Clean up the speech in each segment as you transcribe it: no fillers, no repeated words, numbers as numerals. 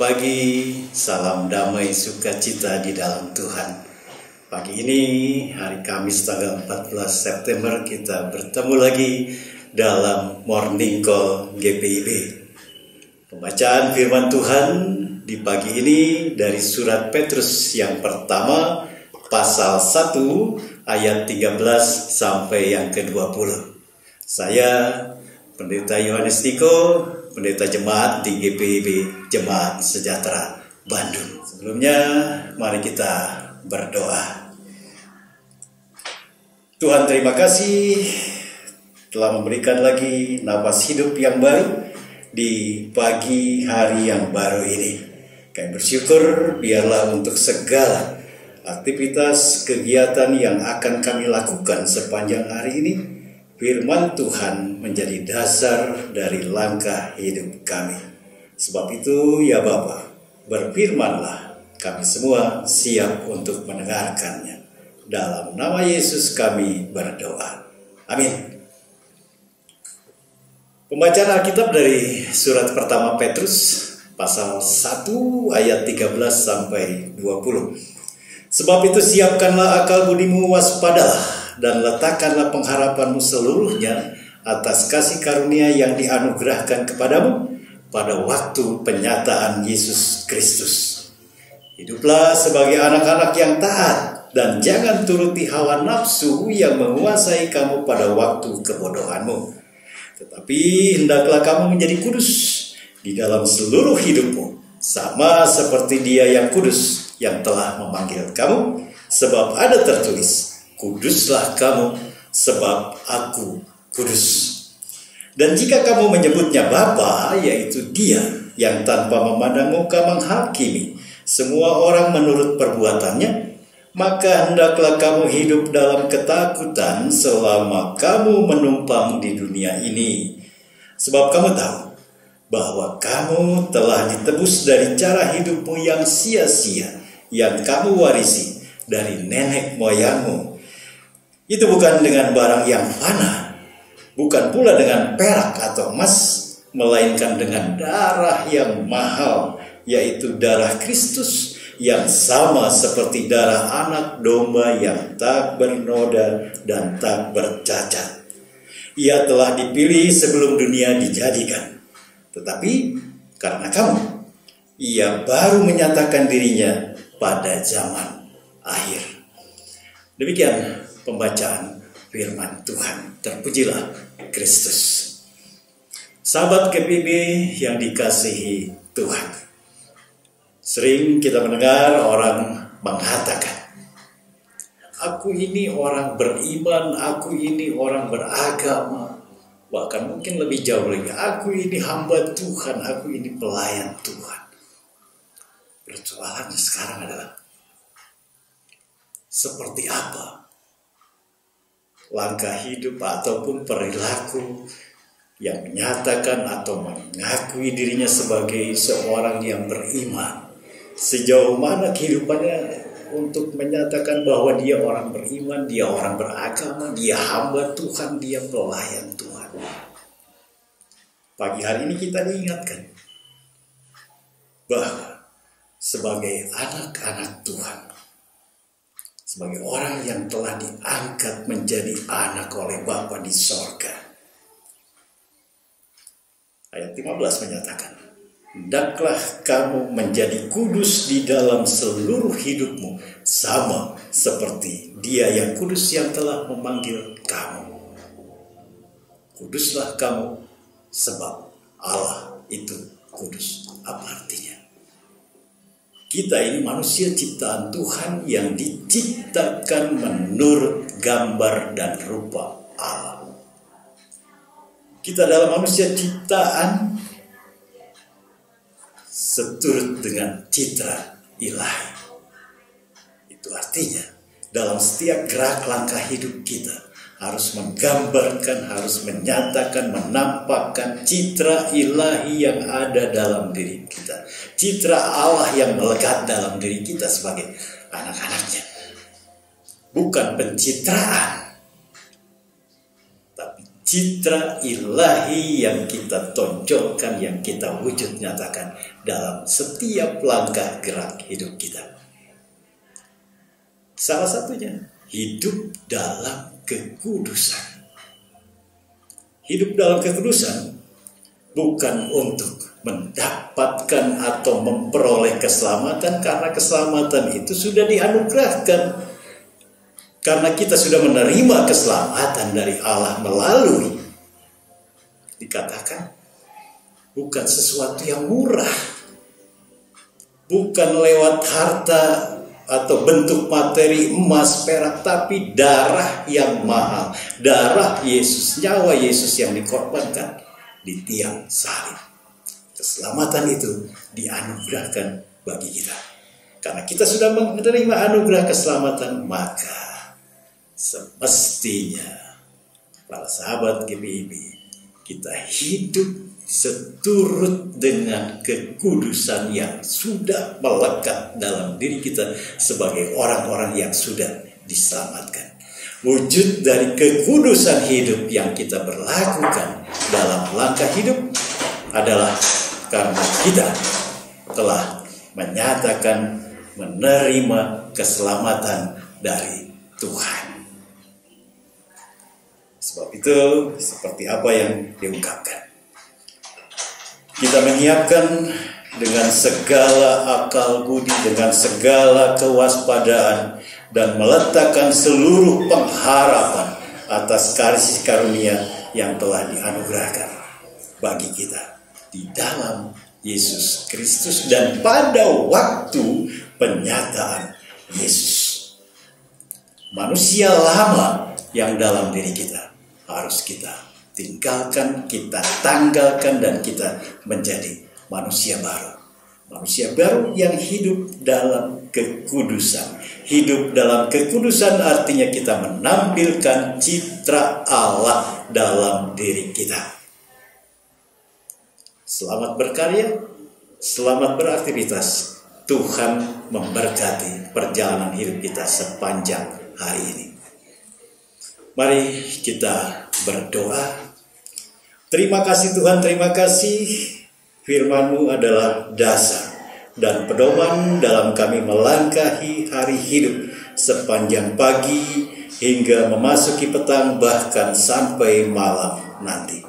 pagi, salam damai sukacita di dalam Tuhan. Pagi ini, hari Kamis tanggal 14 September, kita bertemu lagi dalam Morning Call GPIB. Pembacaan firman Tuhan di pagi ini dari surat Petrus yang pertama, pasal 1 ayat 13 sampai yang ke-20. Saya Pendeta Yohanes Tiko, Pendeta Jemaat di GPIB Jemaat Sejahtera Bandung. Sebelumnya, mari kita berdoa. Tuhan, terima kasih telah memberikan lagi napas hidup yang baru di pagi hari yang baru ini. Kami bersyukur biarlah untuk segala aktivitas kegiatan yang akan kami lakukan sepanjang hari ini, firman Tuhan menjadi dasar dari langkah hidup kami. Sebab itu ya Bapa, berfirmanlah, kami semua siap untuk mendengarkannya. Dalam nama Yesus kami berdoa. Amin. Pembacaan Alkitab dari surat pertama Petrus, pasal 1 ayat 13 sampai 20. Sebab itu siapkanlah akal budimu, waspadalah, dan letakkanlah pengharapanmu seluruhnya atas kasih karunia yang dianugerahkan kepadamu pada waktu penyataan Yesus Kristus. Hiduplah sebagai anak-anak yang taat, dan jangan turuti hawa nafsu yang menguasai kamu pada waktu kebodohanmu. Tetapi hendaklah kamu menjadi kudus di dalam seluruh hidupmu, sama seperti Dia yang kudus yang telah memanggil kamu, sebab ada tertulis, kuduslah kamu, sebab aku kudus. Dan jika kamu menyebutnya Bapa, yaitu Dia yang tanpa memandang muka menghakimi semua orang menurut perbuatannya, maka hendaklah kamu hidup dalam ketakutan selama kamu menumpang di dunia ini. Sebab kamu tahu bahwa kamu telah ditebus dari cara hidupmu yang sia-sia, yang kamu warisi dari nenek moyangmu. Itu bukan dengan barang yang fana, bukan pula dengan perak atau emas, melainkan dengan darah yang mahal, yaitu darah Kristus, yang sama seperti darah anak domba yang tak bernoda dan tak bercacat. Ia telah dipilih sebelum dunia dijadikan, tetapi karena kamu, Ia baru menyatakan dirinya pada zaman akhir. Demikian pembacaan firman Tuhan. Terpujilah Kristus. Sahabat GPIB yang dikasihi Tuhan, sering kita mendengar orang mengatakan, aku ini orang beriman, aku ini orang beragama, bahkan mungkin lebih jauh lagi, aku ini hamba Tuhan, aku ini pelayan Tuhan. Persoalannya sekarang adalah, seperti apa langkah hidup ataupun perilaku yang menyatakan atau mengakui dirinya sebagai seorang yang beriman? Sejauh mana kehidupannya untuk menyatakan bahwa dia orang beriman, dia orang beragama, dia hamba Tuhan, dia pelayan Tuhan? Pagi hari ini kita diingatkan bahwa sebagai anak-anak Tuhan, sebagai orang yang telah diangkat menjadi anak oleh Bapa di sorga. Ayat 15 menyatakan, hendaklah kamu menjadi kudus di dalam seluruh hidupmu, sama seperti Dia yang kudus yang telah memanggil kamu. Kuduslah kamu, sebab Allah itu kudus. Apa artinya? Kita ini manusia ciptaan Tuhan yang diciptakan menurut gambar dan rupa Allah. Kita adalah manusia ciptaan seturut dengan citra ilahi. Itu artinya dalam setiap gerak langkah hidup kita harus menggambarkan, harus menyatakan, menampakkan citra ilahi yang ada dalam diri kita. Citra Allah yang melekat dalam diri kita sebagai anak-anaknya. Bukan pencitraan, tapi citra ilahi yang kita tonjolkan, yang kita wujud nyatakan dalam setiap langkah gerak hidup kita. Salah satunya hidup dalam kekudusan. Hidup dalam kekudusan bukan untuk mendapatkan atau memperoleh keselamatan, karena keselamatan itu sudah dianugerahkan. Karena kita sudah menerima keselamatan dari Allah melalui, dikatakan, bukan sesuatu yang murah, bukan lewat harta atau bentuk materi emas, perak, tapi darah yang mahal, darah Yesus, nyawa Yesus yang dikorbankan di tiang salib. Keselamatan itu dianugerahkan bagi kita. Karena kita sudah menerima anugerah keselamatan, maka semestinya para sahabat GPIB, kita hidup seturut dengan kekudusan yang sudah melekat dalam diri kita sebagai orang-orang yang sudah diselamatkan. Wujud dari kekudusan hidup yang kita berlakukan dalam langkah hidup adalah karena kita telah menyatakan menerima keselamatan dari Tuhan. Sebab itu, seperti apa yang diungkapkan, kita menyiapkan dengan segala akal budi, dengan segala kewaspadaan, dan meletakkan seluruh pengharapan atas kasih karunia yang telah dianugerahkan bagi kita di dalam Yesus Kristus dan pada waktu penyataan Yesus. Manusia lama yang dalam diri kita harus kita tinggalkan, kita tanggalkan, dan kita menjadi manusia baru. Manusia baru yang hidup dalam kekudusan. Hidup dalam kekudusan artinya kita menampilkan citra Allah dalam diri kita. Selamat berkarya, selamat beraktivitas. Tuhan memberkati perjalanan hidup kita sepanjang hari ini. Mari kita berdoa. Terima kasih Tuhan, terima kasih. Firman-Mu adalah dasar dan pedoman dalam kami melangkahi hari hidup sepanjang pagi hingga memasuki petang, bahkan sampai malam nanti.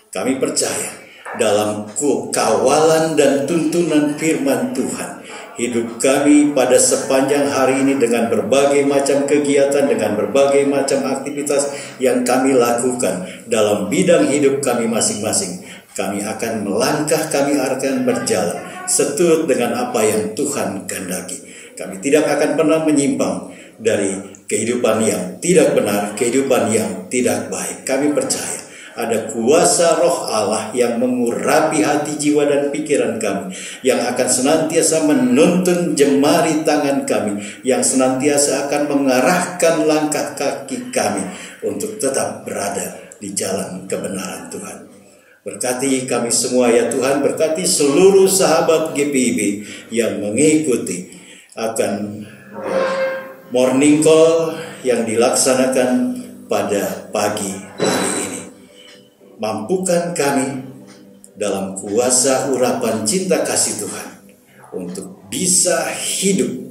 Kami percaya dalam kawalan dan tuntunan firman Tuhan, hidup kami pada sepanjang hari ini dengan berbagai macam kegiatan, dengan berbagai macam aktivitas yang kami lakukan dalam bidang hidup kami masing-masing. Kami akan melangkah, kami akan berjalan seturut dengan apa yang Tuhan kehendaki. Kami tidak akan pernah menyimpang dari kehidupan yang tidak benar, kehidupan yang tidak baik. Kami percaya ada kuasa roh Allah yang mengurapi hati, jiwa, dan pikiran kami, yang akan senantiasa menuntun jemari tangan kami, yang senantiasa akan mengarahkan langkah kaki kami untuk tetap berada di jalan kebenaran Tuhan. Berkati kami semua ya Tuhan, berkati seluruh sahabat GPIB yang mengikuti akan morning call yang dilaksanakan pada pagi hari ini. Mampukan kami dalam kuasa urapan cinta kasih Tuhan untuk bisa hidup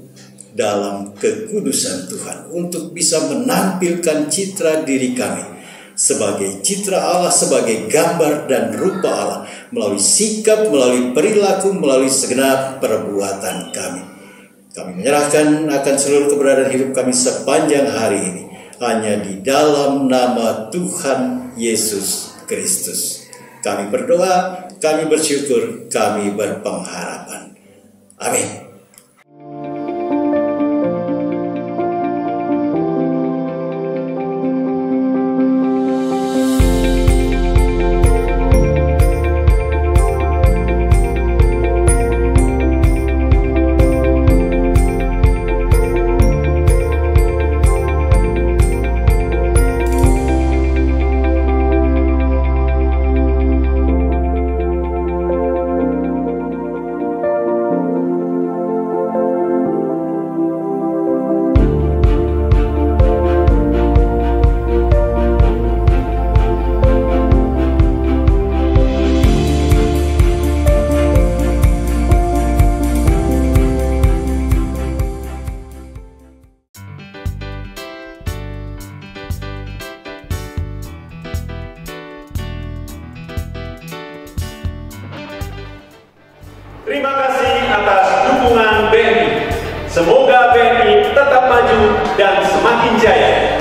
dalam kekudusan Tuhan, untuk bisa menampilkan citra diri kami sebagai citra Allah, sebagai gambar dan rupa Allah, melalui sikap, melalui perilaku, melalui segenap perbuatan kami. Kami menyerahkan akan seluruh keberadaan hidup kami sepanjang hari ini hanya di dalam nama Tuhan Yesus Kristus. Kami berdoa, kami bersyukur, kami berpengharapan. Amin. Terima kasih atas dukungan BNI. Semoga BNI tetap maju dan semakin jaya.